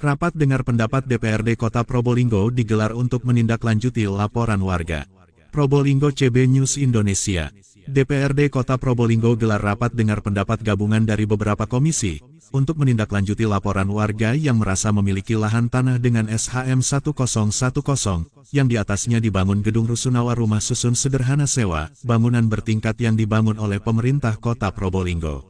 Rapat dengar pendapat DPRD Kota Probolinggo digelar untuk menindaklanjuti laporan warga. Probolinggo CB News Indonesia. DPRD Kota Probolinggo gelar rapat dengar pendapat gabungan dari beberapa komisi untuk menindaklanjuti laporan warga yang merasa memiliki lahan tanah dengan SHM 1010 yang di atasnya dibangun gedung rusunawa rumah susun sederhana sewa, bangunan bertingkat yang dibangun oleh pemerintah Kota Probolinggo.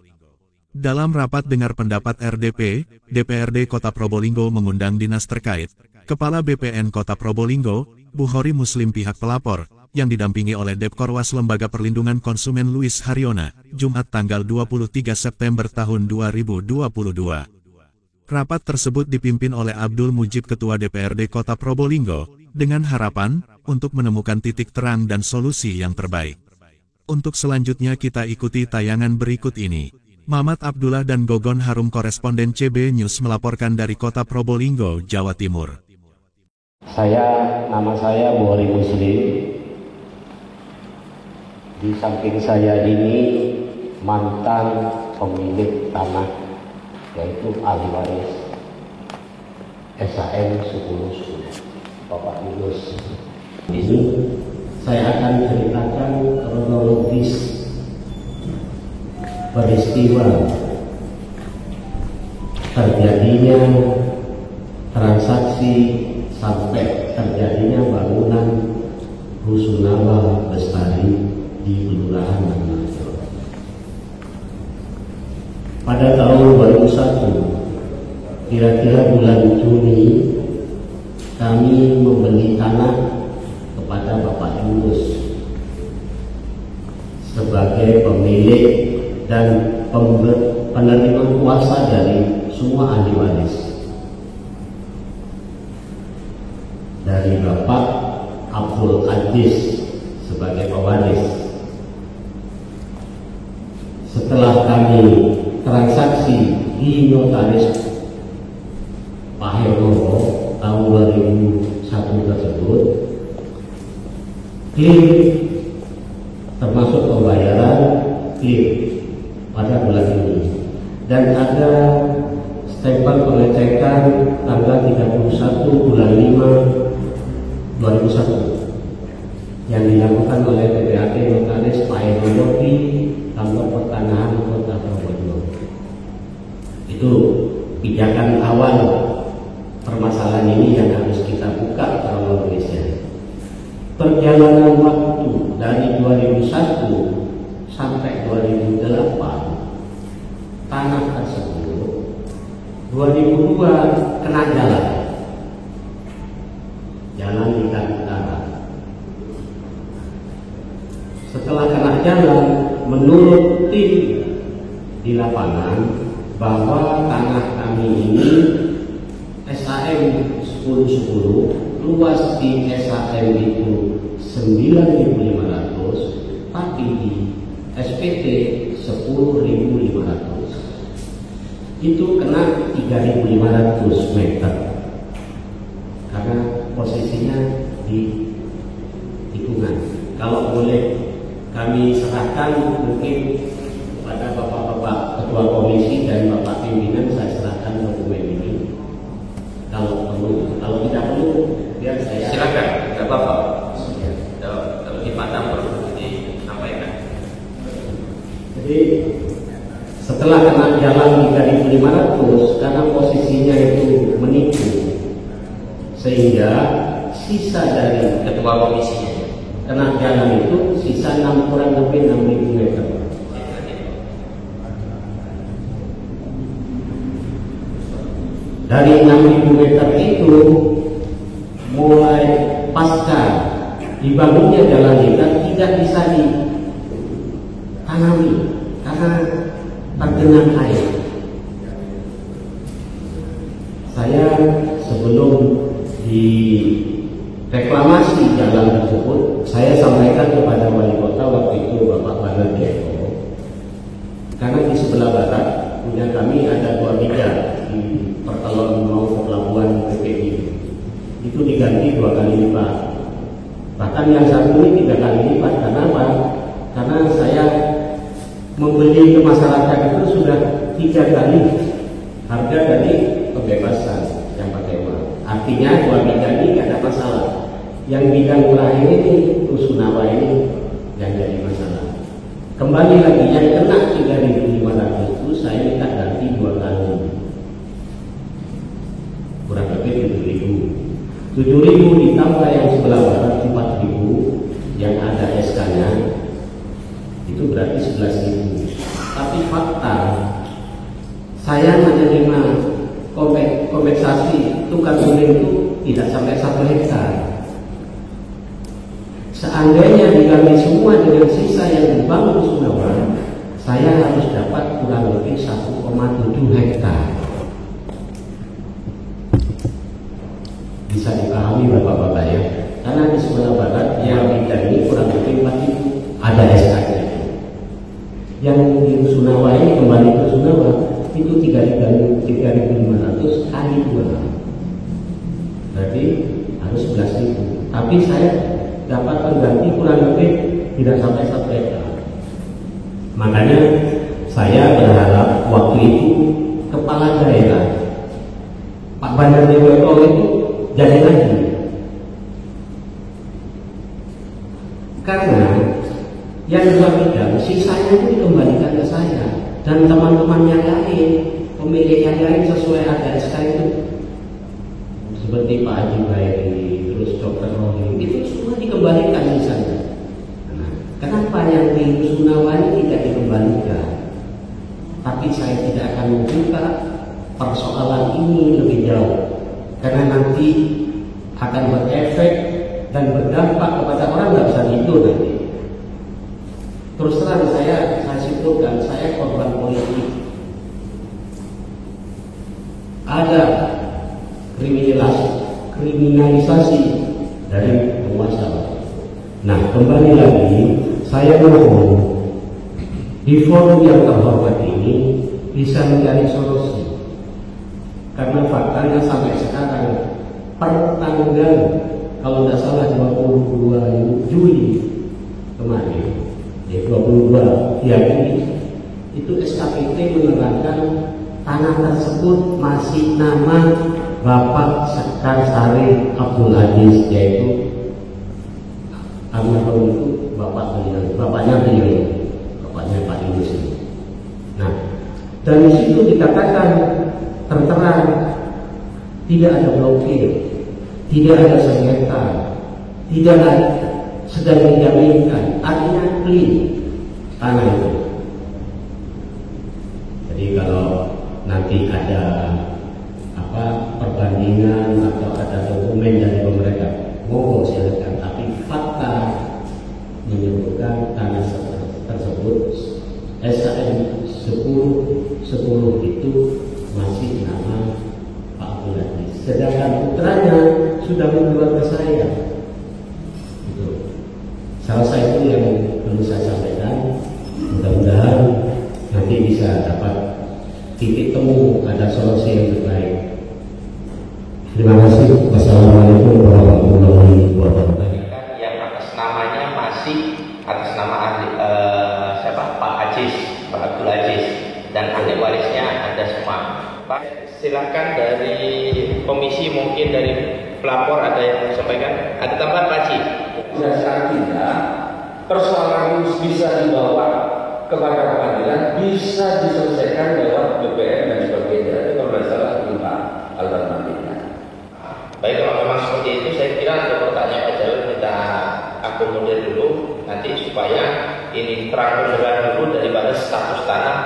Dalam rapat dengar pendapat RDP, DPRD Kota Probolinggo mengundang dinas terkait, Kepala BPN Kota Probolinggo, Bukhari Muslim pihak pelapor, yang didampingi oleh Depkorwas Lembaga Perlindungan Konsumen Luis Haryona, Jumat tanggal 23 September tahun 2022. Rapat tersebut dipimpin oleh Abdul Mujib Ketua DPRD Kota Probolinggo, dengan harapan untuk menemukan titik terang dan solusi yang terbaik. Untuk selanjutnya kita ikuti tayangan berikut ini. Mamat Abdullah dan Gogon Harum koresponden CB News melaporkan dari Kota Probolinggo, Jawa Timur. Nama saya Bukhari Muslim. Di samping saya ini mantan pemilik tanah, yaitu ahli waris SHM 1010 Bapak Yunus. Ini saya akan ceritakan kronologis peristiwa terjadinya transaksi sampai terjadinya bangunan rusunawa Bestari di Kelurahan Manado. Pada tahun 2001, kira-kira bulan Juni, kami membeli tanah kepada Bapak Yunus sebagai pemilik dan penerima kuasa dari semua ahli waris, dari Bapak Abdul Aziz sebagai pewaris. Setelah kami transaksi di notaris Pak Herowo tahun 2001 tersebut, clear termasuk pembayaran clear pada bulan ini, dan ada stempel pengecekan tanggal 31 bulan 5 2001 yang dilakukan oleh PPAT Notaris Pak Herowo di Kantor Pertanahan Kota Probolinggo. Itu pijakan awal permasalahan ini yang harus kita buka kronologisnya. Perjalanan waktu dari 2001 sampai 2008, tanah tersebut 2002 kena jalan di Utara. Setelah kena jalan, menurut tim di lapangan bahwa tanah kami ini SHM 1010, luas di SHM itu 9.500, tapi di SPT 10.500. Itu kena 3.500 meter karena posisinya di tikungan. Kalau boleh kami serahkan mungkin kepada Bapak-Bapak Ketua Komisi dan Bapak Pimpinan, saya serahkan dokumen ini. Kalau perlu, kalau tidak perlu, biar saya silakan, tidak apa-apa. Kalau dipandang perlu disampaikan. Jadi setelah kena jalan 3.500, karena posisinya itu menipu, sehingga sisa dari Ketua komisinya kena jalan itu sisa kurang lebih 6.000 meter. Dari 6.000 meter itu, mulai pasca dibangunnya jalan itu tidak bisa ditanami karena tergenang air. Saya sebelum di reklamasi jalan tersebut, saya sampaikan kepada wali kota waktu itu Bapak Banardieko, karena di sebelah barat punya kami ada 2 meja di Pertelon mau ke pelabuhan PPI, itu diganti 2 kali lipat. Bahkan yang satu ini 3 kali lipat. Kenapa? Karena saya membeli ke masyarakat itu sudah 3 kali harga dari pembebasan yang Artinya dua bidang ini tidak ada masalah. Yang bidang terakhir ini rusunawa ini yang jadi masalah. Kembali lagi yang kena 3.500 itu saya minta ganti 2 kali, kurang lebih 7.000 ditambah yang sebelah barat 4.000 yang ada SK-nya itu berarti 11.000. Tapi fakta saya menerima kompensasi tukar guling itu tidak sampai 1 hektar. Seandainya diganti semua dengan sisa yang dibangun rusunawa, saya harus dapat kurang lebih 1,7 hektar. Bisa dipahami Bapak-Bapak ya, karena di sebelah barat yang bidang ini kurang lebih 4.000 ada SK-nya. Yang di rusunawa ini kembali ke rusunawa itu 3.500 kali 2, berarti harus 11.000. Tapi saya dapat pengganti kurang lebih tidak sampai 1 hektar. Makanya saya berharap waktu itu kepala daerah Pak Bandar Dewoto itu jadi lagi, karena yang 2 bidang sisanya itu dikembalikan ke saya dan teman-teman yang lain, pemilik yang lain sesuai ada SK itu seperti Pak Haji Bairi, terus Dr. Rohim, itu semua dikembalikan sisanya. Nah, kenapa yang di rusunawa ini tidak dikembalikan? Tapi saya tidak akan membuka persoalan ini lebih jauh, karena nanti akan berefek dan berdampak kepada orang nggak bisa tidur nanti. Terus terang saya simpulkan, saya korban politik. Ada kriminalisasi dari penguasa. Nah, kembali lagi saya mohon di forum yang terhormat ini bisa mencari solusi, karena faktanya sampai sekarang per tanggal kalau tidak salah 22 Juli kemarin, 22 ini itu SKPT menerangkan tanah tersebut masih nama Bapak Sekar Sari Abdul Aziz, yaitu almarhum itu bapaknya Pak Yunus. Nah, dari situ dikatakan tertera tidak ada blokir, tidak ada sengketa, tidak ada sedang dijaminkan, artinya clean tanah itu. Jadi kalau nanti ada perbandingan atau ada dokumen dari pemerintah, mohon silakan. Tapi fakta menyebutkan tanah tersebut SKM 10 itu masih nama Pak Abdul Aziz. Sedangkan putranya sudah menjual ke saya. Itu salah satu yang perlu saya sampaikan. Mudah-mudahan nanti bisa dapat titik temu, ada solusi yang terbaik. Terima kasih. Wassalamualaikum warahmatullahi wabarakatuh. Yang atas namanya masih atas nama siapa? Pak Aziz, Pak Abdul Aziz, dan ahli warisnya ada semua. Pak, silakan dari komisi, mungkin dari pelapor ada yang menyampaikan. Ada tambahan Pak Haji? Saat tidak persoalan bisa dibawa kepada pengadilan, bisa diselesaikan lewat BPN dan sebagainya. Itu kalau tidak salah lima alternatifnya. Baik, kalau memang seperti itu, saya kira untuk pertanyaan Pak Jalil kita akomodir dulu nanti supaya ini terang beneran dulu daripada status tanah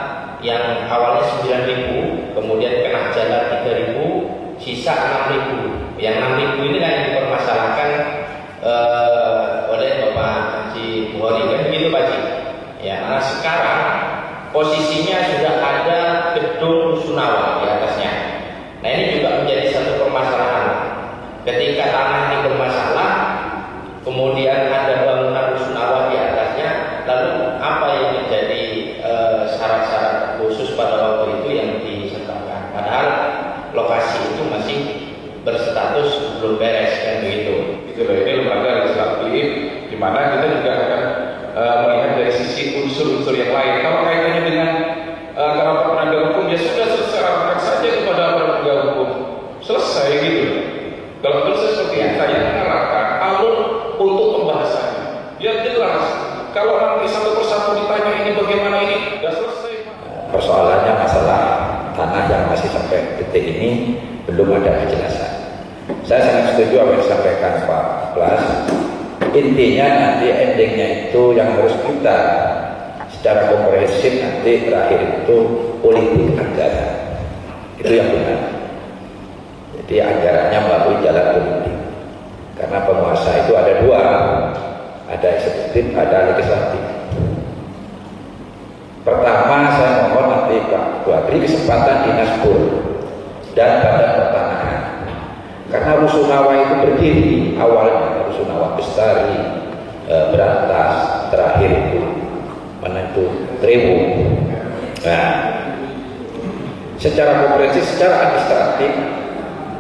yang awalnya 9.000, kemudian kena jalan 3.000, sisa 6.000. Yang 6.000 ini kan yang dipermasalahkan oleh Bapak Haji Buhori, kan begitu Pak Haji? Ya, karena sekarang posisinya sudah ada gedung rusunawa di atasnya. Nah, ini juga menjadi satu permasalahan. Ketika tanah ini bermasalah, kemudian ada bangunan rusunawa di atasnya, lalu apa yang menjadi syarat-syarat khusus pada waktu itu yang disertakan? Padahal lokasi itu masih berstatus belum beres, kan begitu. Itu ini lembaga legislatif, di mana kita juga akan melihat dari sisi unsur-unsur yang lain. Kalau kaitannya dengan para penegak hukum, ya sudah selesai, arahkan saja kepada para penegak hukum, selesai gitu. detik ini belum ada kejelasan. Saya sangat setuju apa yang disampaikan Pak Plas. Intinya nanti endingnya itu yang harus kita secara komprehensif nanti terakhir itu politik anggaran. Itu yang benar. Jadi anggarannya melalui jalan politik. Karena penguasa itu ada dua, ada eksekutif, ada legislatif. Pertama, saya mohon nanti Pak beri kesempatan Dinas Pur dan Badan Pertanahan. Karena Rusunawa itu berdiri awalnya Rusunawa Bestari, Berantas, terakhir itu menentu Trewu. Nah, secara komprehensif, secara administratif,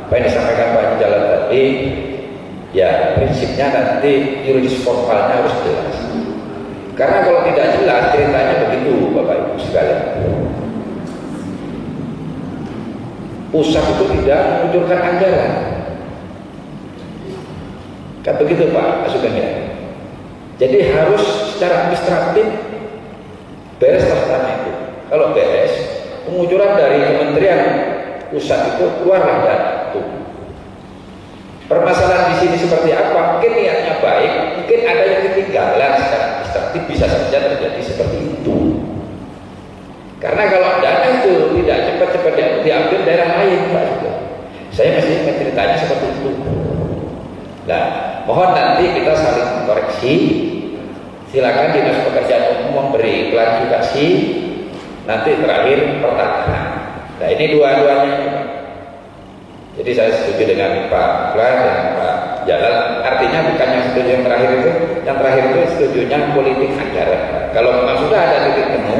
apa yang disampaikan Pak Jalan tadi, ya prinsipnya nanti yuridis formalnya harus jelas. Karena kalau tidak jelas ceritanya begitu Bapak Ibu sekalian. Pusat itu tidak menunjukkan anggaran. Kan begitu Pak Sugeng ya. Jadi harus secara administratif beres tanah itu. Kalau beres, pengucuran dari kementerian pusat itu keluarlah dana itu. Permasalahan di sini seperti apa? Mungkin niatnya baik, mungkin ada yang ketinggalan secara administratif, bisa saja terjadi seperti itu. Karena kalau dana itu tidak cepat-cepat diambil daerah lain, Pak juga. Saya mesti menceritanya seperti itu. Nah, mohon nanti kita saling koreksi. Silakan Dinas Pekerjaan Umum memberi klarifikasi. Nanti terakhir pertanahan. Nah, ini dua-duanya. Jadi saya setuju dengan Pak Plas dan Pak Jalan. Artinya bukan yang setuju yang terakhir itu. Yang terakhir itu setujunya politik anggaran. Kalau memang sudah ada titik temu,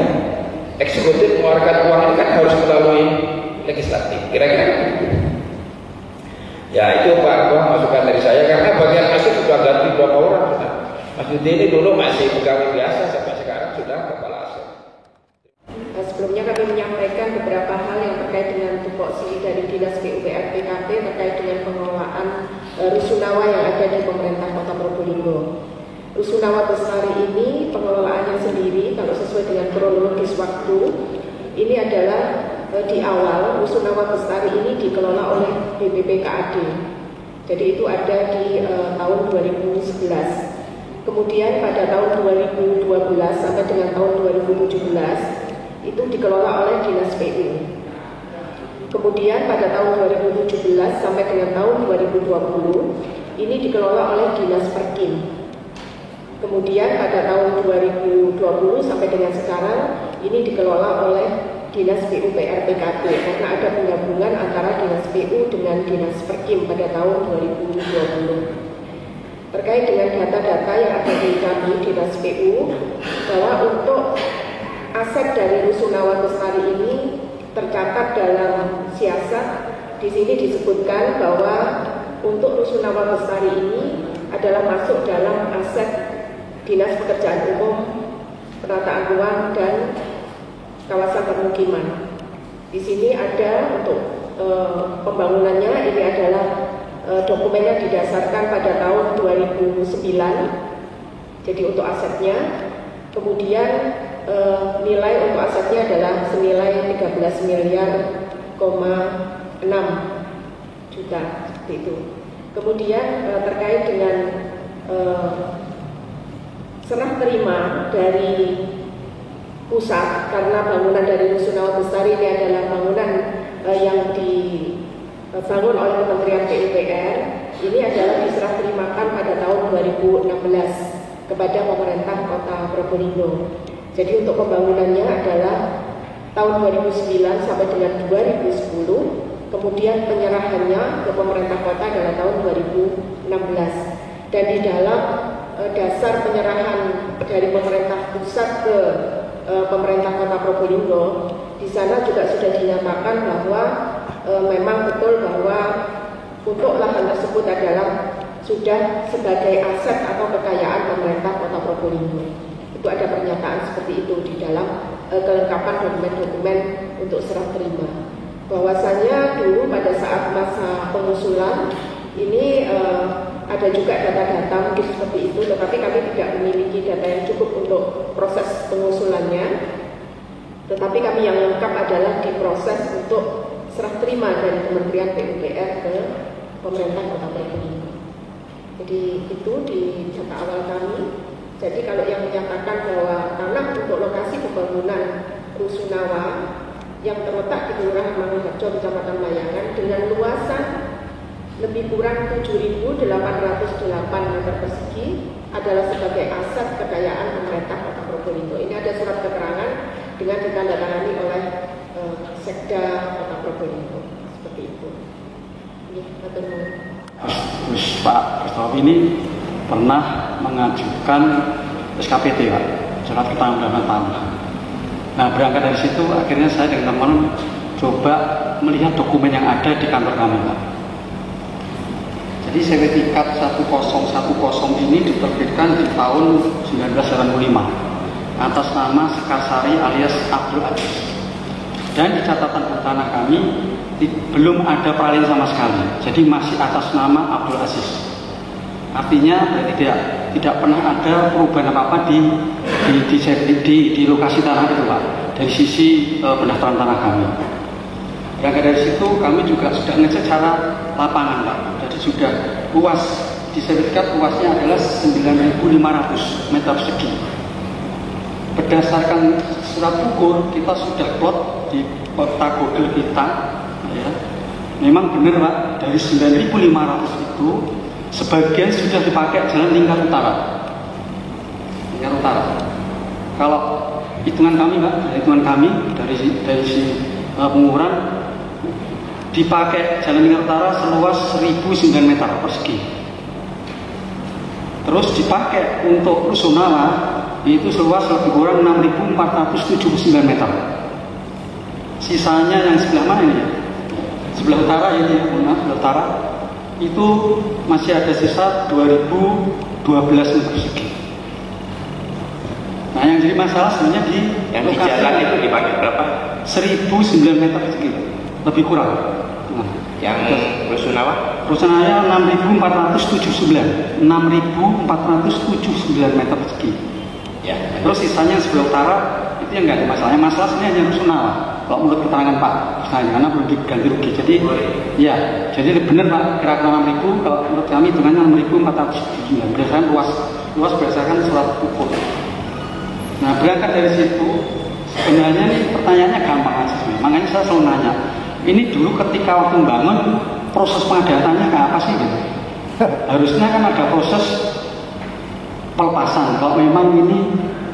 eksekutif mengeluarkan uang ini kan harus melalui legislatif. Kira-kira begitu. Ya itu Pak masukan dari saya. Karena bagian masuk sudah ganti berapa orang. Mas Yudi ini dulu masih pegawai biasa, sampai sekarang sudah kepala aset. Sebelumnya kami menyampaikan beberapa hal yang terkait dengan tupoksi dari Dinas PUPR PKP terkait dengan pengelolaan Rusunawa yang ada di pemerintah Kota Probolinggo. Rusunawa Bestari ini pengelolaannya sendiri, kalau sesuai dengan kronologis waktu, ini adalah di awal Rusunawa Bestari ini dikelola oleh BPPKAD. Jadi itu ada di tahun 2011. Kemudian pada tahun 2012 sampai dengan tahun 2017 itu dikelola oleh Dinas PU. Kemudian pada tahun 2017 sampai dengan tahun 2020 ini dikelola oleh Dinas Perkim. Kemudian pada tahun 2020 sampai dengan sekarang ini dikelola oleh Dinas PUPR PKP karena ada penggabungan antara Dinas PU dengan Dinas Perkim pada tahun 2020. Terkait dengan data-data yang ada di kami Dinas PU bahwa untuk aset dari Rusunawa Bestari ini tercatat dalam siasat. Di sini disebutkan bahwa untuk Rusunawa Bestari ini adalah masuk dalam aset Dinas Pekerjaan Umum, Penataan Ruang dan Kawasan Permukiman. Di sini ada untuk pembangunannya, ini adalah dokumennya didasarkan pada tahun 2009. Jadi untuk asetnya, kemudian nilai untuk asetnya adalah senilai 13 miliar,6 juta seperti itu. Kemudian terkait dengan serah terima dari pusat, karena bangunan dari Rusunawa Bestari ini adalah bangunan yang dibangun oleh Kementerian PUPR, ini adalah diserah terimakan pada tahun 2016 kepada pemerintah Kota Probolinggo. Jadi untuk pembangunannya adalah tahun 2009 sampai dengan 2010, kemudian penyerahannya ke pemerintah kota adalah tahun 2016. Dan di dalam dasar penyerahan dari pemerintah pusat ke pemerintah Kota Probolinggo, di sana juga sudah dinyatakan bahwa memang betul bahwa untuk lahan tersebut adalah sudah sebagai aset atau kekayaan pemerintah Kota Probolinggo. Itu ada pernyataan seperti itu di dalam kelengkapan dokumen-dokumen untuk serah terima. Bahwasanya dulu pada saat masa pengusulan ini ada juga data-data mungkin seperti itu, tetapi kami tidak memiliki data yang cukup untuk proses pengusulannya. Tetapi kami yang lengkap adalah di proses untuk serah terima dari Kementerian PUPR ke pemerintah Kota Probolinggo. Jadi itu di data awal kami. Jadi kalau yang menyatakan bahwa tanah untuk lokasi pembangunan Rusunawa yang terletak di Kelurahan Mangunharjo, Kecamatan Mayangan dengan luasan lebih kurang 7.808 meter persegi adalah sebagai aset kekayaan pemerintah Kota Probolinggo. Ini ada surat keterangan dengan ditandatangani oleh Sekda Kota Probolinggo. Seperti itu. Ini Pak Christoph ini pernah mengajukan SKPT, Pak, surat keterangan tanah. Nah, berangkat dari situ akhirnya saya dengan teman coba melihat dokumen yang ada di kantor kami, Pak. Jadi sertifikat 1010 ini diterbitkan di tahun 1985 atas nama Sekarsari alias Abdul Aziz. Dan di catatan tanah kami belum ada peralihan sama sekali. Jadi masih atas nama Abdul Aziz. Artinya berarti tidak pernah ada perubahan apa-apa di lokasi tanah itu, Pak. Dari sisi pendaftaran tanah kami. Berangkat dari situ kami juga sudah ngecek secara lapangan, Pak. Jadi sudah luas di sertifikat luasnya adalah 9.500 meter persegi. Berdasarkan surat ukur kita sudah plot di peta Google kita, ya. Memang benar, Pak, dari 9.500 itu sebagian sudah dipakai jalan lingkar utara. Lingkar utara. Kalau hitungan kami, Pak, dari pengukuran dipakai jalan lingkar utara seluas 1.009 meter persegi. Terus dipakai untuk Rusunawa itu seluas lebih kurang 6.479 meter. Sisanya yang sebelah mana ini? Sebelah utara ini ya, sebelah utara itu masih ada sisa 2012 meter persegi. Nah, yang jadi masalah sebenarnya di yang di jalan itu dipakai berapa? 1.009 meter persegi, lebih kurang. Nah, yang Rusunawa? Rusunawa 6.479 meter persegi. Ya. Terus sisanya sebelah utara itu yang nggak ada masalahnya. Masalah sebenarnya hanya Rusunawa. Kalau menurut keterangan Pak, karena belum diganti rugi. Jadi, ya, jadi benar, Pak, kira-kira 6.000. Kalau menurut kami hitungannya 6.479. Berdasarkan luas berdasarkan surat ukur. Nah, berangkat dari situ, sebenarnya nih pertanyaannya gampang aja sebenarnya. Makanya saya selalu nanya, ini dulu ketika waktu membangun proses pengadatannya kayak apa sih gitu? Harusnya kan ada proses pelepasan kalau memang ini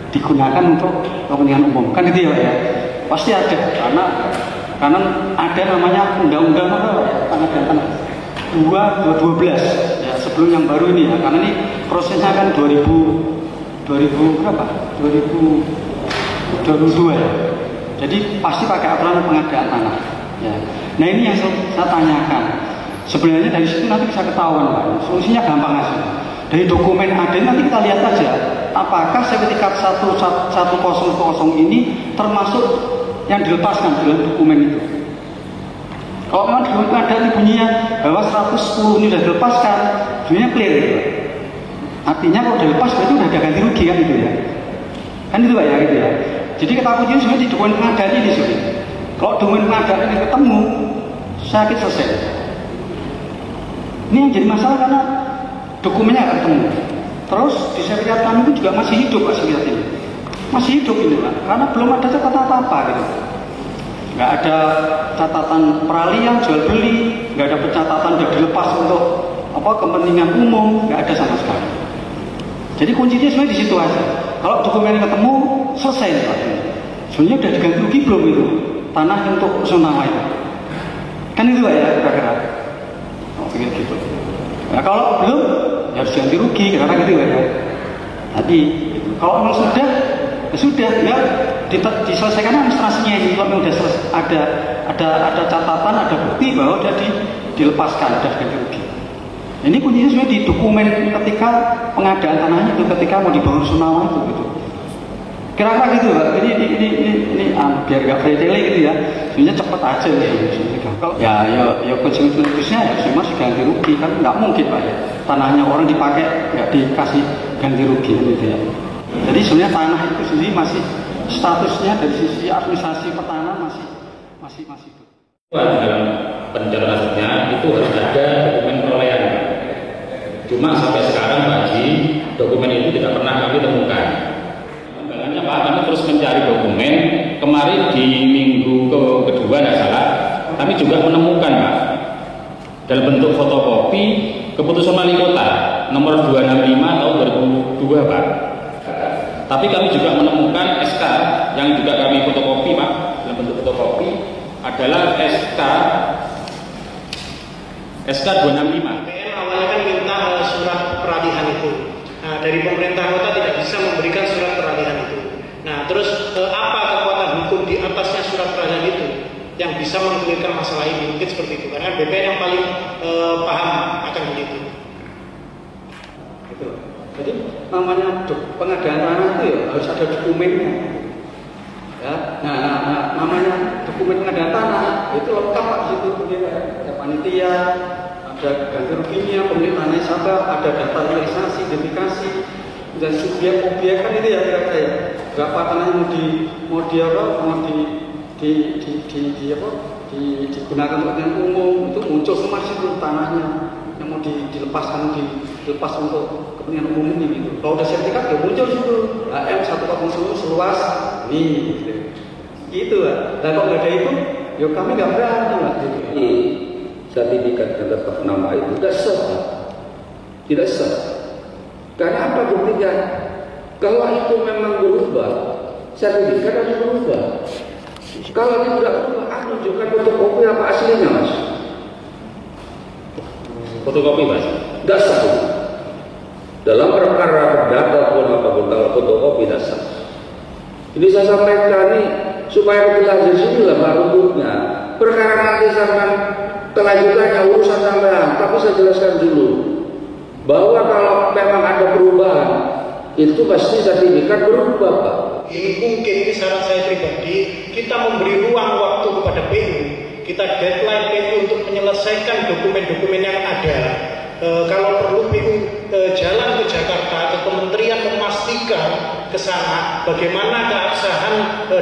digunakan untuk kepentingan umum, kan gitu ya, ya? Pasti ada karena ada namanya undang-undang pengadaan 2012 ya, sebelum yang baru ini ya, karena ini prosesnya kan 2000 berapa? 2002 ya. Jadi pasti pakai aturan pengadaan tanah ya. Nah, ini yang saya tanyakan. Sebenarnya dari situ nanti bisa ketahuan, Pak. Solusinya gampang aja. Dari dokumen ada nanti kita lihat aja apakah sertifikat 1010 ini termasuk yang dilepaskan dalam dokumen itu. Kalau memang di dokumen ada bunyinya bahwa 110 ini sudah dilepaskan, bunyinya clear gitu. Artinya kalau sudah dilepas berarti sudah ada ganti rugi kan itu ya. Kan itu, Pak, ya gitu ya. Jadi ketakutannya sebenarnya di dokumen pengadaan ini sebenarnya. Kalau dokumen pengadaan ini ketemu, sakit selesai. Ini yang jadi masalah karena dokumennya akan ketemu. Terus di sertifikat tanah itu juga masih hidup, Pak, sertifikat ini. Masih hidup ini, Pak, karena belum ada catatan apa-apa gitu. Nggak ada catatan peralihan, jual beli, nggak ada pencatatan sudah dilepas untuk kepentingan umum, nggak ada sama sekali. Jadi kuncinya sebenarnya di situ aja. Kalau dokumen ketemu, selesai, Pak. Sebenarnya sudah diganti rugi belum itu tanah untuk Rusunawa itu? Kan itu, Pak, ya, kira-kira. Pikir gitu. Nah, kalau belum, ya harus ganti rugi, karena gitu ya. Tadi, kalau memang sudah, ya sudah, ya diselesaikan administrasinya ini. Kalau memang sudah ada catatan, ada bukti bahwa sudah dilepaskan, sudah ganti rugi. Ini kuncinya sebenarnya di dokumen ketika pengadaan tanahnya itu, ketika mau dibangun Rusunawa itu, gitu. Kira-kira gitu, Pak. Ini biar nggak pretele gitu ya. Sebenarnya cepet aja gitu. Kalau ya konsekuensinya ya semua sih ganti rugi, kan nggak mungkin, Pak, ya. Tanahnya orang dipakai nggak dikasih ganti rugi gitu ya. Jadi sebenarnya tanah itu sendiri masih statusnya dari sisi administrasi pertanahan masih Dalam pencalonan asetnya itu harus ada dokumen perolehan. Cuma sampai sekarang Pak Haji, dokumen itu tidak pernah kami temukan. Makanya Pak, kami terus mencari dokumen. Kemarin di minggu kedua tidak salah, kami juga menemukan Pak, dalam bentuk fotokopi keputusan wali kota nomor 265 tahun 2002 Pak. Tapi kami juga menemukan SK yang juga kami fotokopi Pak, dalam bentuk fotokopi adalah SK 265. BPN awalnya kan minta surat peralihan itu. Nah, dari pemerintah kota tidak bisa memberikan surat peralihan itu. Nah, terus apa kekuatan hukum di atasnya surat peralihan itu yang bisa mengkelirkan masalah ini? Mungkin seperti itu. Karena BPN yang paling paham akan begitu. Gitu. Jadi namanya pengadaan tanah itu ya harus ada dokumennya. Ya, nah, namanya dokumen pengadaan tanah itu lengkap Pak di situ, ada panitia, ada ganti ruginya, pemilik tanah siapa, ada data realisasi, identifikasi, dan subyek-obyek kan itu ya kira-kira ya. Berapa tanah yang digunakan untuk kepentingan umum, itu muncul semua di situ tanahnya yang mau dilepas untuk kepentingan umum ini gitu. Kalau udah sertifikat ya muncul situ HM 140 seluas ini gitu lah. Dan kalau nggak ada itu, ya kami nggak berani lah. Ini sertifikat dan tetap nama itu tidak sah, tidak sah. Karena apa buktinya? Kalau itu memang berubah, sertifikat harus berubah. Kalau itu tidak berubah, tunjukkan fotokopi apa aslinya Mas. Fotokopi Mas? Tidak sah. Dalam perkara perdata pun apapun kalau fotokopi tidak sah. Ini saya sampaikan nih supaya kita di sini lah Pak rumputnya. Perkara nanti sampai kelanjutannya urusan sampean, tapi saya jelaskan dulu bahwa kalau memang ada perubahan itu pasti sertifikat berubah Pak. Ini mungkin, ini saran saya pribadi, kita memberi ruang waktu kepada PU, kita deadline PU untuk menyelesaikan dokumen-dokumen yang ada. Kalau perlu PU jalan ke Jakarta, ke kementerian memastikan ke sana bagaimana keabsahan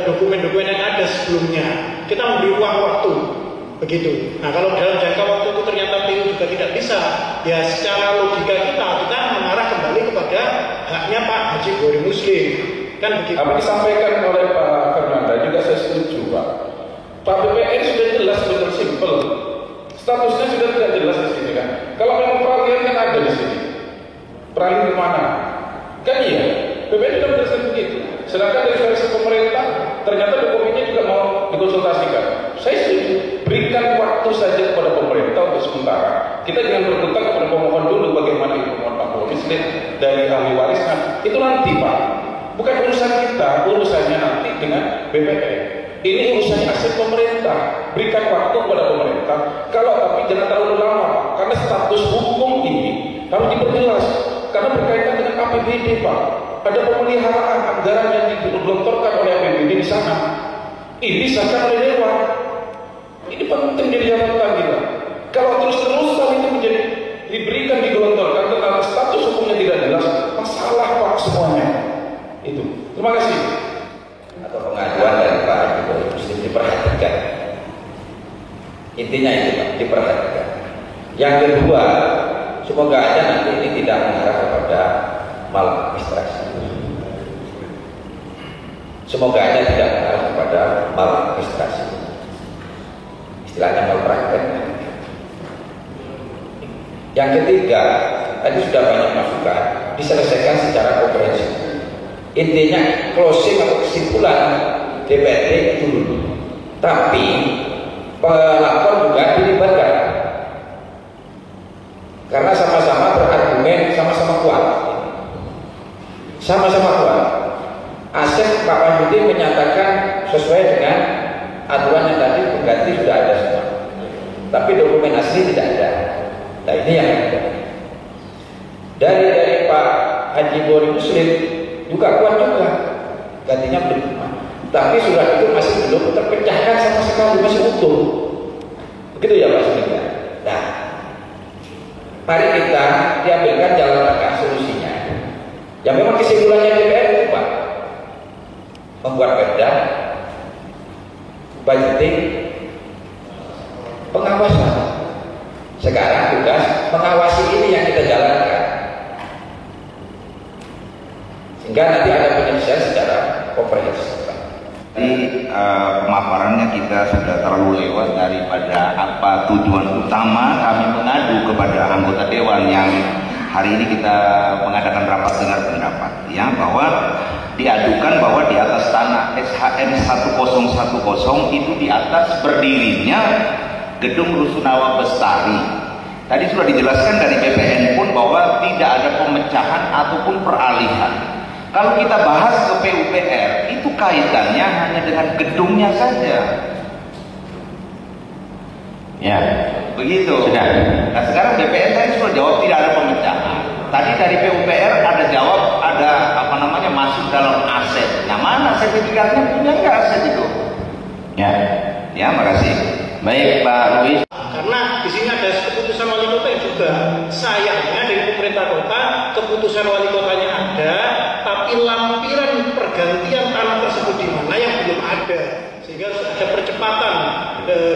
dokumen-dokumen yang ada sebelumnya. Kita memberi ruang waktu, begitu. Nah, kalau dalam jangka waktu itu ternyata PU juga tidak bisa, ya secara logika kita mengarah kembali kepada haknya Pak Haji Buhori Muslim. Kan begitu. Apa disampaikan oleh Pak Fernanda juga saya setuju Pak. Pak BPN sudah jelas, betul simpel. Statusnya sudah tidak jelas di sini kan. Kalau memang peralihan kan ada di sini. Peralihan kemana? Kan iya. BPN sudah menjelaskan begitu. Sedangkan dari versi pemerintah ternyata dokumennya juga mau dikonsultasikan. Saya setuju. Berikan waktu saja kepada pemerintah untuk sementara. Kita jangan berkutat kepada pemohon dulu bagaimana itu pemohon Pak Buhori Muslim dari ahli warisnya. Itu nanti Pak. Bukan urusan kita, urusannya nanti dengan BPN. Ini urusannya aset pemerintah. Berikan waktu kepada pemerintah. Kalau tapi jangan terlalu lama, Pak. Karena status hukum ini harus diperjelas. Karena berkaitan dengan APBD, Pak. Ada pemeliharaan anggaran yang digelontorkan oleh APBD di sana. Ini disahkan oleh Dewan. Ini penting jadi catatan kita. Kalau terus-terusan itu menjadi diberikan digelontorkan tentang status hukumnya tidak jelas, masalah Pak semuanya. Itu. Terima kasih. Atau pengaduan dari Pak Haji Buhori Muslim diperhatikan. Intinya itu Pak, diperhatikan. Yang kedua, semoga aja nanti ini tidak mengarah kepada maladministrasi. Semoga aja tidak mengarah kepada maladministrasi. Istilahnya malpraktek. Yang ketiga, tadi sudah banyak masukan, diselesaikan secara komprehensif. Intinya closing atau kesimpulan DPRD dulu, tapi pelapor juga dilibatkan karena sama-sama berargumen, sama-sama kuat. Asep Pak Wahyudi menyatakan sesuai dengan aturan yang tadi pengganti sudah ada semua, tapi dokumen asli tidak ada. Nah ini yang ada. Dari Pak Haji Buhori Muslim juga kuat juga, gantinya belum, tapi surat itu masih belum terpecahkan sama sekali, masih utuh. Begitu ya Pak Suminda. Nah, mari kita diambilkan jalan tengah solusinya. Yang memang kesimpulannya DPR itu Pak, membuat perda, budgeting, pengawasan. Sekarang tugas mengawasi ini yang kita jalankan, sehingga nanti ada penyelesaian secara komprehensif. Jadi pemaparannya kita sudah terlalu lewat daripada apa tujuan utama kami mengadu kepada anggota dewan yang hari ini kita mengadakan rapat dengar pendapat, ya, bahwa diadukan bahwa di atas tanah SHM 1010 itu di atas berdirinya gedung Rusunawa Bestari. Tadi sudah dijelaskan dari BPN pun bahwa tidak ada pemecahan ataupun peralihan. Kalau kita bahas ke PUPR, itu kaitannya hanya dengan gedungnya saja. Ya, begitu. Sudah. Nah, sekarang BPN tadi sudah jawab tidak ada pemecahan. Tadi dari PUPR ada jawab ada masuk dalam aset. Nah, mana sertifikatnya, punya nggak aset itu? Ya, makasih. Baik, Pak Luis. Karena di sini ada keputusan wali kota yang juga sayangnya dari pemerintah kota, keputusan wali kotanya ada, tapi lampiran pergantian tanah tersebut di mana yang belum ada, sehingga harus ada percepatan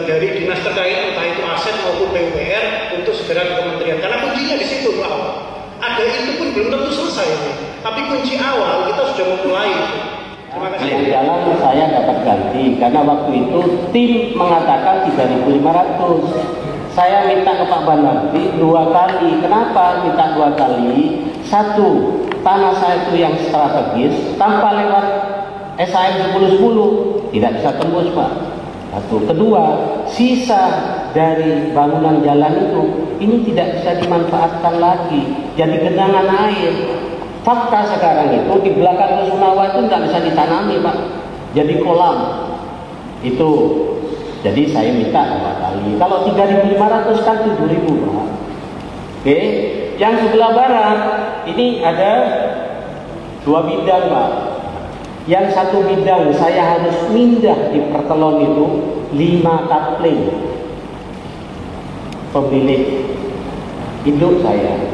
dari dinas terkait, entah itu aset maupun PUPR, untuk segera ke kementerian. Karena kuncinya di situ, Pak. Ada itu pun belum tentu selesai, tapi kunci awal kita sudah memulai. Terima kasih. Jalan saya dapat ganti karena waktu itu tim mengatakan 3.500. Saya minta ke Pak Banardi 2 kali. Kenapa minta 2 kali? Satu, tanah saya itu yang strategis tanpa lewat SHM 1010 tidak bisa tembus, Pak. Satu. Kedua, sisa dari bangunan jalan itu ini tidak bisa dimanfaatkan lagi, jadi genangan air. Fakta sekarang itu di belakang Rusunawa itu tidak bisa ditanami, Pak, jadi kolam itu. Jadi saya minta 2 kali. Kalau 3.500 kan 7.000, Pak. Oke. Yang sebelah barat ini ada 2 bidang, Pak. Yang satu bidang saya harus pindah di Pertelon itu 5 kapling. Pemilik induk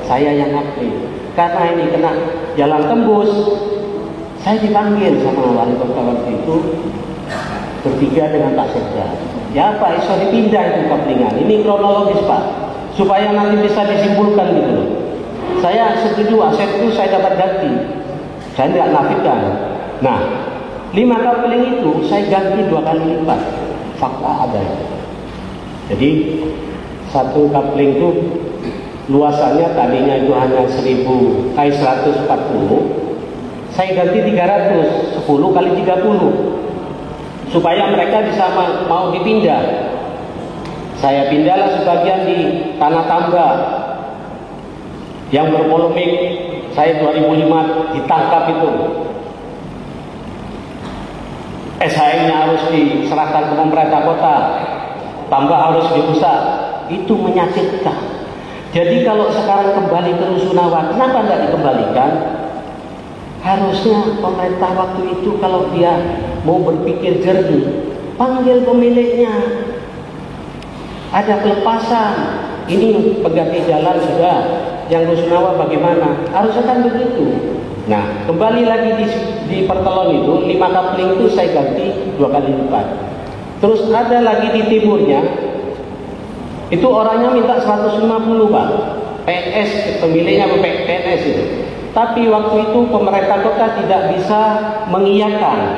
saya yang kapling. Karena ini kena jalan tembus, saya dipanggil sama wali kota waktu itu bertiga dengan Pak Sekda. Ya Pak, iso dipindah itu kaplingan. Ini kronologis, Pak, supaya nanti bisa disimpulkan gitu loh. Saya setuju aset itu saya dapat ganti. Saya tidak nafikan. Nah, 5 kapling itu saya ganti 2 kali lipat. Fakta ada. Jadi 1 kapling itu luasannya tadinya itu hanya 140, saya ganti 300, 10 kali 30, supaya mereka bisa mau dipindah. Saya pindahlah sebagian di Tanah Tambak yang berpolemik. Saya 2005 ditangkap itu. SHM-nya harus diserahkan ke pemerintah kota, tambah harus dirusak. Itu menyakitkan. Jadi kalau sekarang kembali ke Rusunawa, kenapa tidak dikembalikan? Harusnya pemerintah waktu itu kalau dia mau berpikir jernih, panggil pemiliknya. Ada pelepasan. Ini pengganti jalan sudah, yang Rusunawa bagaimana? Harusnya kan begitu. Nah, kembali lagi di Pertelon itu 5 kapling itu saya ganti 2 kali lipat. Terus ada lagi di timurnya. Itu orangnya minta 150, Pak. PNS, pemiliknya PNS itu. Tapi waktu itu pemerintah kota tidak bisa mengiyakan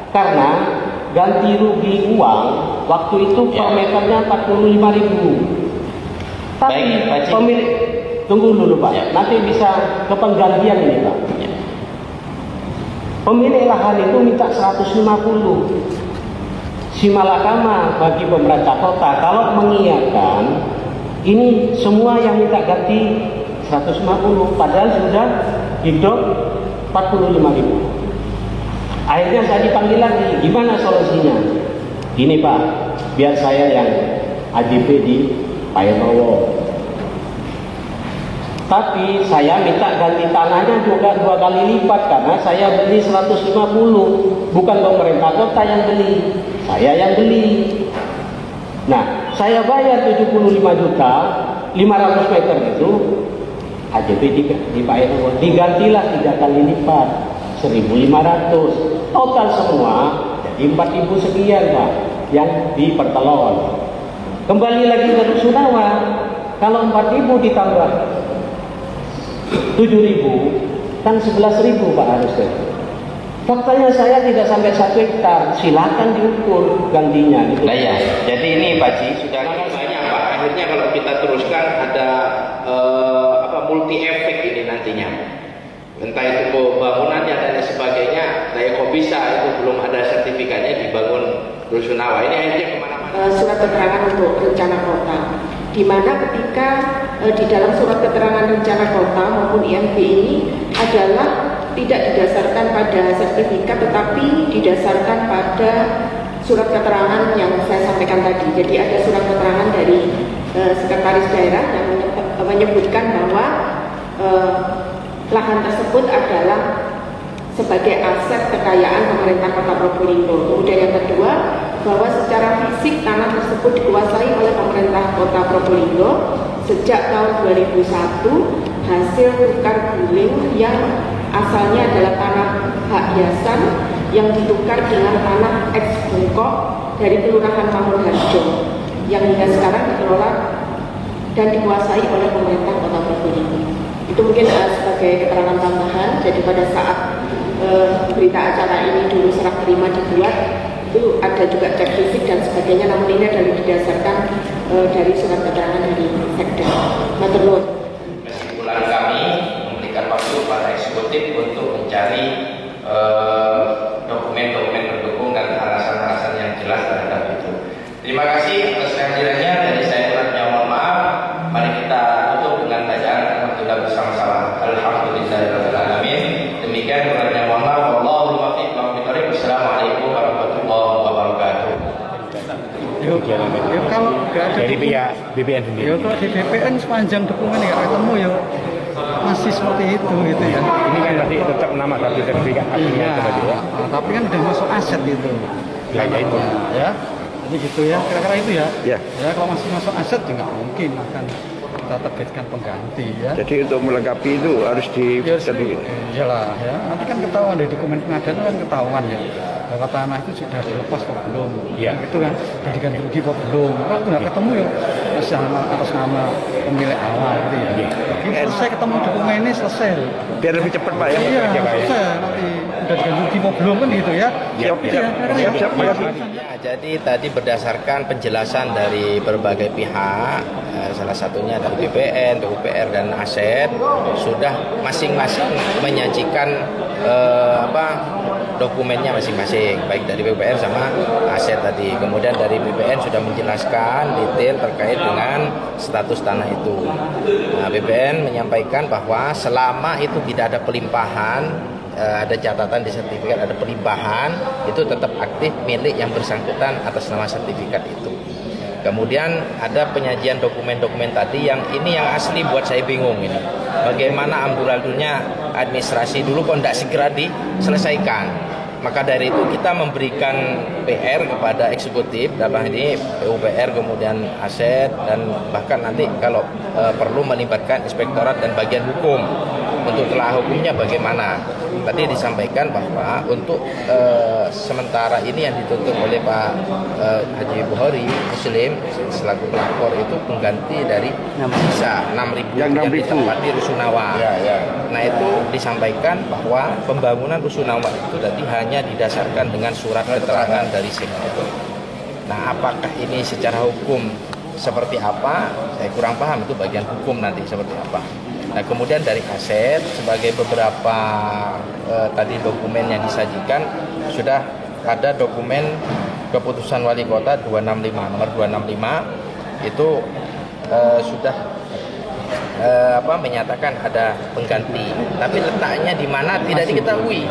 karena ganti rugi uang waktu itu per meternya 45.000. Tapi pemilik, tunggu dulu, Pak. Nanti bisa ke penggantian ini, Pak. Pemilik lahan itu minta 150. Si malakama bagi pemerintah kota kalau mengiyakan ini semua yang minta ganti 150, padahal sudah hidup 45.000. Akhirnya saya dipanggil lagi, gimana solusinya? Gini, Pak, biar saya yang AJP di Payonowo. Tapi saya minta ganti tanahnya juga 2 kali lipat karena saya beli 150, bukan pemerintah kota yang beli. Saya yang beli. Nah, saya bayar 75 juta, 500 meter itu, AJP di Pak Ero, digantilah 3 kali lipat, 1.500. Total semua, jadi 4.000 sekian, Pak, yang di Pertelon. Kembali lagi ke rusunawa, kalau 4.000 ditambah 7.000 kan 11.000 Pak harusnya. Faktanya saya tidak sampai 1 hektar, silakan diukur gantinya. Gitu. Nah ya, jadi ini Pak Ji sudah banyak Pak. Akhirnya kalau kita teruskan ada multi efek ini nantinya. Entah itu bangunannya dan lain sebagainya. Nah ya kok bisa itu belum ada sertifikatnya dibangun rusunawa. Ini akhirnya kemana-mana. Surat keterangan untuk rencana kota, di mana ketika di dalam surat keterangan rencana kota maupun IMB ini adalah tidak didasarkan pada sertifikat tetapi didasarkan pada surat keterangan yang saya sampaikan tadi. Jadi ada surat keterangan dari sekretaris daerah yang menyebutkan bahwa lahan tersebut adalah sebagai aset kekayaan pemerintah Kota Probolinggo. Kemudian yang kedua, bahwa secara fisik tanah tersebut dikuasai oleh pemerintah Kota Probolinggo sejak tahun 2001 hasil tukar guling yang asalnya adalah tanah hak hiasan yang ditukar dengan tanah eks Bungkok dari Kelurahan Mangunharjo yang hingga sekarang dikelola dan dikuasai oleh pemerintah Kota Probolinggo. Itu mungkin sebagai keterangan tambahan. Jadi pada saat berita acara ini dulu serah terima dibuat, itu ada juga cek fisik dan sebagainya, namun ini adalah didasarkan dari surat keterangan dari Sekda. Matur nuwun. Kesimpulan kami memberikan waktu pada eksekutif untuk mencari dokumen-dokumen pendukung dan alasan-alasan yang jelas terhadap itu. Terima kasih atas kehadirannya. Dari saya kurangnya mohon maaf. Mari kita tutup dengan bacaan alhamdulillah bersama-sama. Alhamdulillahirabbil alamin. Demikian kurangnya mohon maaf. Wallahul muwaffiq. Wassalamualaikum warahmatullahi wabarakatuh. Kalau nggak ada dari pihak BPN sendiri. Ya kalau di BPN sepanjang dokumen ya ketemu ya masih seperti itu gitu ya. Ini kan nanti tetap nama tapi sertifikat aslinya tadi ya. Tapi kan udah masuk aset gitu. Ya itu. Ya. Jadi gitu ya. Kira-kira itu ya. Ya. Ya kalau masih masuk aset ya nggak mungkin akan kita terbitkan pengganti ya. Jadi untuk melengkapi itu harus di iyalah ya. Nanti kan ketahuan dari dokumen pengadaan kan ketahuan ya. Bahwa tanah itu sudah dilepas atau belum. Iya. Itu kan diganti rugi atau belum. Kalau nggak ketemu ya masih atas nama pemilik awal gitu ya. Iya. Selesai ketemu dokumen ini selesai. Biar lebih cepat Pak ya. Iya, selesai nanti udah diganti rugi atau belum kan gitu ya. Siap. Jadi tadi berdasarkan penjelasan dari berbagai pihak, salah satunya dari BPN, PUPR dan Aset, sudah masing-masing menyajikan dokumennya masing-masing, baik dari BPN sama Aset tadi. Kemudian dari BPN sudah menjelaskan detail terkait dengan status tanah itu. Nah, BPN menyampaikan bahwa selama itu tidak ada pelimpahan, ada catatan di sertifikat ada pelimpahan, itu tetap aktif milik yang bersangkutan atas nama sertifikat itu. Kemudian ada penyajian dokumen-dokumen tadi yang ini yang asli buat saya bingung ini. Bagaimana amburadulnya administrasi dulu kok tidak segera diselesaikan. Maka dari itu kita memberikan PR kepada eksekutif, dalam ini PUPR, kemudian Aset, dan bahkan nanti kalau perlu melibatkan inspektorat dan bagian hukum. Untuk telah hukumnya bagaimana. Tadi disampaikan bahwa untuk sementara ini yang dituntut oleh Pak Haji Buhori Muslim selaku pelapor itu pengganti dari sisa 6.000 yang ditempati rusunawa. Nah itu disampaikan bahwa pembangunan rusunawa itu tadi hanya didasarkan dengan surat keterangan dari Sekda. Nah apakah ini secara hukum seperti apa? Saya kurang paham, itu bagian hukum nanti seperti apa. Nah kemudian dari Aset sebagai beberapa tadi dokumen yang disajikan sudah ada dokumen keputusan wali kota 265 nomor 265 itu sudah menyatakan ada pengganti, tapi letaknya di mana tidak diketahui.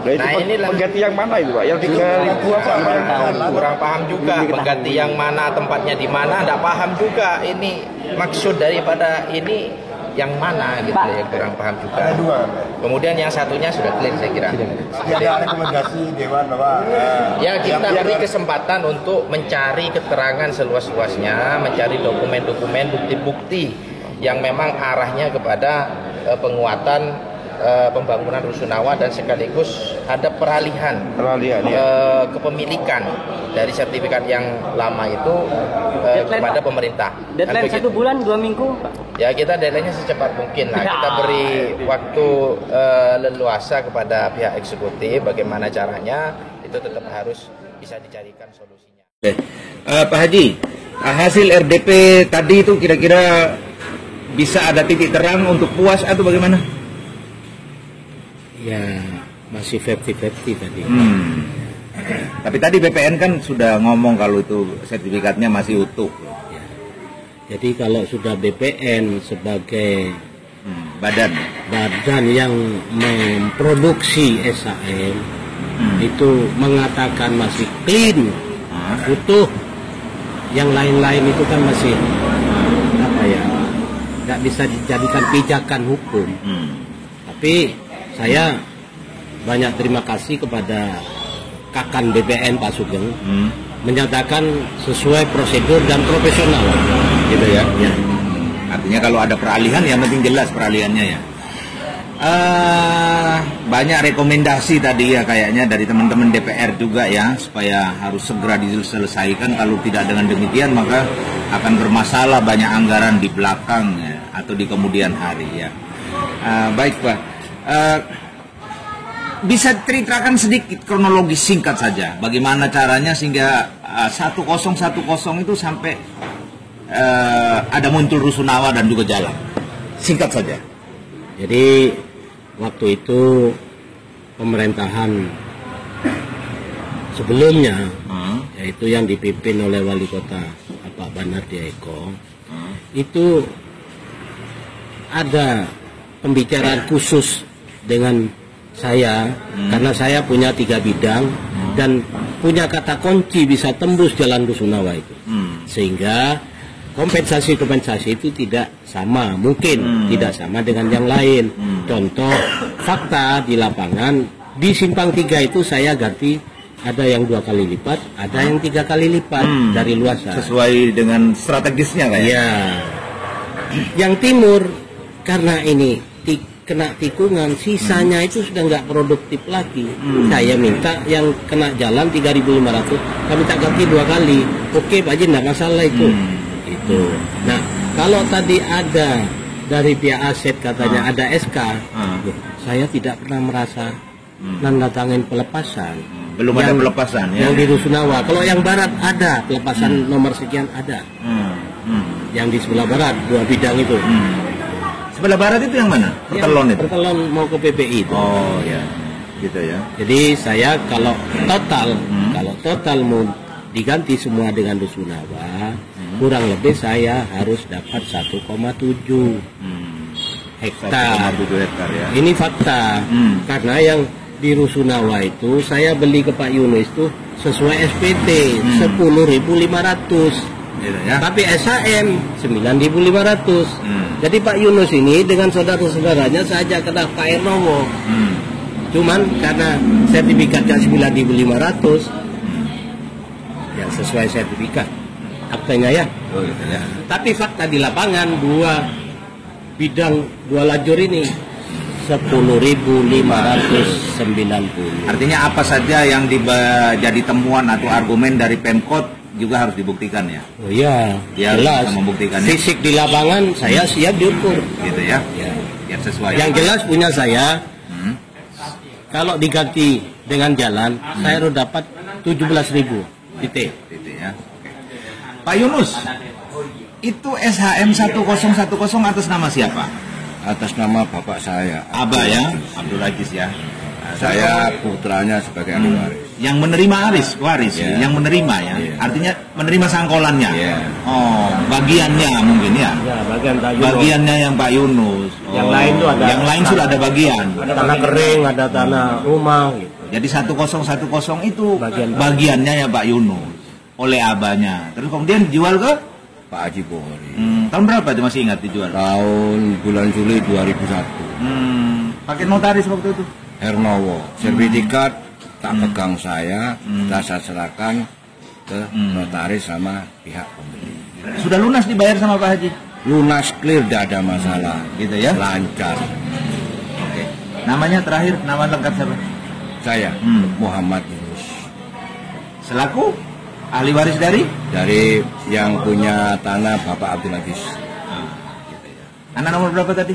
Nah ini pengganti yang mana itu Pak? Yang 3.000 apa? Kurang paham juga pengganti yang mana, tempatnya di mana, tidak paham juga ini maksud daripada ini yang mana gitu ya, kurang paham juga. Ada dua. Kemudian yang satunya sudah clear saya kira. Ada rekomendasi Dewan bahwa ya kita beri kesempatan untuk mencari keterangan seluas-luasnya, mencari dokumen-dokumen, bukti-bukti yang memang arahnya kepada penguatan pembangunan rusunawa dan sekaligus ada peralihan kepemilikan dari sertifikat yang lama itu kepada pemerintah. Deadline 1 bulan 2 minggu, Pak? Ya, kita deadline-nya secepat mungkin lah. Kita beri waktu leluasa kepada pihak eksekutif bagaimana caranya, itu tetap harus bisa dicarikan solusinya. Pak Haji, hasil RDP tadi itu kira-kira bisa ada titik terang untuk puas atau bagaimana? Ya, masih 50-50 tadi. Tapi tadi BPN kan sudah ngomong kalau itu sertifikatnya masih utuh. Ya. Jadi kalau sudah BPN sebagai badan yang memproduksi SHM itu mengatakan masih clean, utuh, yang lain-lain itu kan masih nggak bisa dijadikan pijakan hukum. Tapi saya banyak terima kasih kepada Kakan BPN Pak Sugeng menyatakan sesuai prosedur dan profesional, gitu ya. Artinya kalau ada peralihan yang penting jelas peralihannya ya. Banyak rekomendasi tadi ya kayaknya dari teman-teman DPR juga ya, supaya harus segera diselesaikan. Kalau tidak dengan demikian maka akan bermasalah banyak anggaran di belakang ya, atau di kemudian hari ya. Baik Pak, bisa ceritakan sedikit kronologi singkat saja bagaimana caranya sehingga 1010 itu sampai ada muncul rusunawa dan juga jalan, singkat saja. Jadi waktu itu pemerintahan sebelumnya, yaitu yang dipimpin oleh Wali Kota Pak Banardi Eko, itu ada pembicaraan khusus dengan saya, karena saya punya 3 bidang dan punya kata kunci bisa tembus jalan rusunawa itu, sehingga kompensasi itu tidak sama, mungkin tidak sama dengan yang lain. Contoh fakta di lapangan, di Simpang 3 itu saya ganti, ada yang 2 kali lipat, ada yang 3 kali lipat dari luasan. Sesuai dengan strategisnya kayak. Ya. Yang timur karena ini kena tikungan, sisanya itu sudah nggak produktif lagi. Saya minta yang kena jalan 3.500, kami tak ganti 2 kali. Oke Pak Haji, nggak masalah itu. Itu. Nah, kalau tadi ada dari pihak aset katanya ada SK, saya tidak pernah merasa nandatangin pelepasan. Belum ada pelepasan ya. Yang di Rusunawa. Kalau yang barat ada pelepasan nomor sekian ada. Yang di sebelah barat 2 bidang itu. Sebelah barat itu yang mana? Pertelon itu. Pertelon mau ke PPI itu. Oh ya. Gitu ya. Jadi saya kalau total mau diganti semua dengan Rusunawa, kurang lebih saya harus dapat 1,7 hektar. 1,7 hektar ya. Ini fakta. Karena yang di Rusunawa itu saya beli ke Pak Yunus itu sesuai SPT 10.500. Ya. Tapi SHM 9.500. Jadi Pak Yunus ini dengan saudara-saudaranya saja kena Pak Ernowo. Cuman karena sertifikatnya 9.500, ya sesuai sertifikat aktenya ya. Tapi fakta di lapangan 2 bidang 2 lajur ini 10.590. Artinya apa saja yang jadi temuan atau argumen dari Pemkot juga harus dibuktikan ya. Oh iya, dia jelas. Membuktikannya. Fisik di lapangan saya siap diukur. Gitu ya. Biar sesuai. Yang jelas punya saya. Kalau diganti dengan jalan, saya harus dapat 17.000 titik. Ya. Pak Yunus, itu SHM 1010 atas nama siapa? Atas nama bapak saya. Abah ya, Abdul Aziz ya. Saya putranya sebagai ahli waris. Yang menerima waris, yang menerima ya. Artinya menerima sangkolannya. Oh, bagiannya mungkin ya. Ya, bagiannya yang Pak Yunus. Yang lain tuh ada. Yang lain sudah ada bagian. Ada tanah kering, ada tanah rumah gitu. Jadi 1010 itu bagiannya ya Pak Yunus oleh abahnya. Terus kemudian dijual ke Pak Haji Bohri. Tahun berapa itu masih ingat dijual? Tahun bulan Juli 2001. Pakai notaris waktu itu? Ernowo. Sertifikat tak pegang saya serahkan ke notaris sama pihak pembeli. Sudah lunas dibayar sama Pak Haji? Lunas, clear, tidak ada masalah. Gitu ya? Lancar. Oke. Namanya terakhir, nama lengkap siapa? Saya, Muhammad Yunus. Selaku ahli waris dari yang punya tanah Bapak Abdul Aziz. Anak nomor berapa tadi?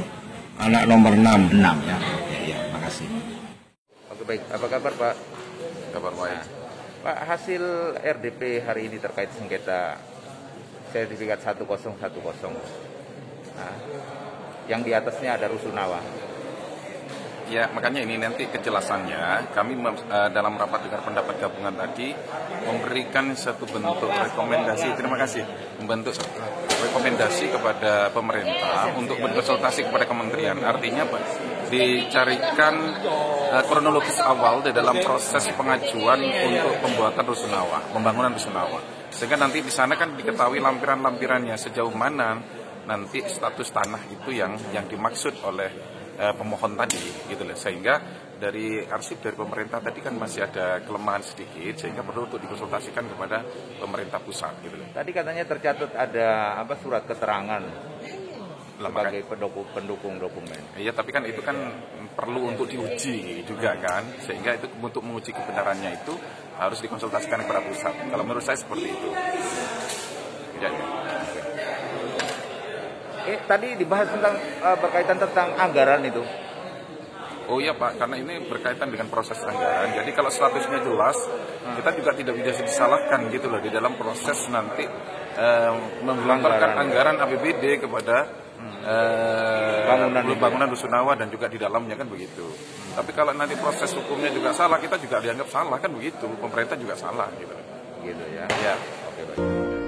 Anak nomor 6. 6 ya. Ya, makasih. Oke, baik. Apa kabar Pak? Kabar baik. Pak, hasil RDP hari ini terkait sengketa sertifikat 1010. Nah, yang di atasnya ada rusunawa. Ya, makanya ini nanti kejelasannya kami dalam rapat dengan pendapat gabungan tadi memberikan satu bentuk rekomendasi, terima kasih, membentuk rekomendasi kepada pemerintah untuk berkonsultasi kepada kementerian. Artinya Pak, dicarikan kronologis awal di dalam proses pengajuan untuk pembuatan rusunawa, pembangunan rusunawa. Sehingga nanti di sana kan diketahui lampiran-lampirannya sejauh mana nanti status tanah itu yang dimaksud oleh pemohon tadi, gitu loh. Sehingga dari arsip dari pemerintah tadi kan masih ada kelemahan sedikit, sehingga perlu untuk dikonsultasikan kepada pemerintah pusat, gitu loh. Tadi katanya tercatat ada surat keterangan sebagai pendukung dokumen. Iya, tapi kan itu kan perlu untuk diuji juga kan, sehingga itu untuk menguji kebenarannya itu harus dikonsultasikan kepada pusat. Kalau menurut saya seperti itu. Ya. Tadi dibahas tentang berkaitan tentang anggaran itu. Oh iya Pak, karena ini berkaitan dengan proses anggaran. Jadi kalau statusnya jelas, kita juga tidak bisa disalahkan gitu loh di dalam proses nanti menggelontorkan anggaran APBD kepada bangunan rusunawa dan juga di dalamnya kan begitu. Tapi kalau nanti proses hukumnya juga salah, kita juga dianggap salah kan begitu. Pemerintah juga salah gitu. Gitu ya. Ya. Oke, baik.